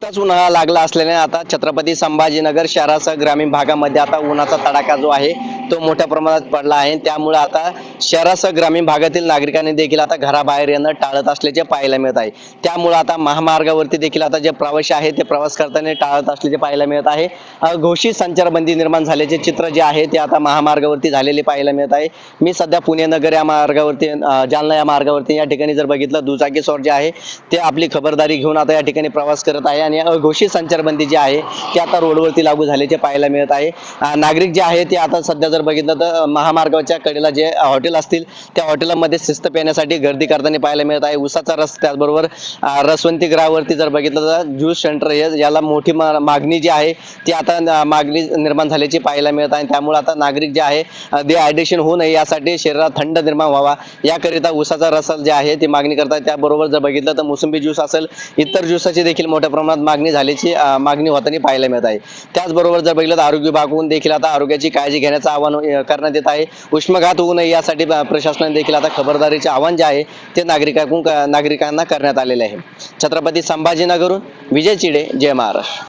नुकताच उन्हाळा लागला असल्याने आता छत्रपती संभाजीनगर शहरासह ग्रामीण भागामध्ये आता उन्हाचा तडाखा जो आहे तो मोठ्या प्रमाणात पडला आहे। त्यामुळे आता शहरासह ग्रामीण भागातील नागरिकांनी देखील आता घराबाहेर येणं टाळत असल्याचे पाहायला मिळत आहे। त्यामुळे आता महामार्गावरती देखील आता जे प्रवासी आहे ते प्रवास करताना टाळत असल्याचे पाहायला मिळत आहे। घोषित संचारबंदी निर्माण झाल्याचे चित्र जे आहे ते आता महामार्गावरती झालेले पाहायला मिळत आहे। मी सध्या पुणे नगर या मार्गावरती जालना या मार्गावरती या ठिकाणी जर बघितलं दुचाकीस्वार जे आहे ते आपली खबरदारी घेऊन आता या ठिकाणी प्रवास करत आहे आणि अघोषित संचारबंदी जी आहे ती आता रोडवरती लागू झाल्याचे पाहायला मिळत आहे। नागरिक जे आहे ते आता सध्या जर बघितलं तर महामार्गाच्या कडेला जे हॉटेल असतील त्या हॉटेलमध्ये शिस्त पेण्यासाठी गर्दी करताना पाहायला मिळत आहे। उसाचा रस त्याचबरोबर रसवंती गृहावरती जर बघितलं तर ज्यूस सेंटर याला मोठी मागणी जी आहे ती आता मागणी निर्माण झाल्याची पाहायला मिळत आहे। त्यामुळे आता नागरिक जे आहे डिहायड्रेशन होऊ नये यासाठी शरीरात थंड निर्माण व्हावा याकरिता उसाचा रस जे आहे ती मागणी करतात। त्याबरोबर जर बघितलं तर मोसंबी ज्यूस असेल इतर ज्यूसाची देखील मोठ्या प्रमाणात मागणी झाल्याची मागणी होताना पाहायला मिळत आहे। त्याचबरोबर जर बघितलं तर आरोग्य विभागाकडून देखील आता आरोग्याची काळजी घेण्याचं आवाहन करण्यात येत आहे। उष्माघात होऊ नये यासाठी प्रशासनाने देखील आता खबरदारीचे आवाहन जे आहे ते नागरिकांना करण्यात आलेले आहे। छत्रपती संभाजीनगरहून विजय चिडे, जय महाराष्ट्र।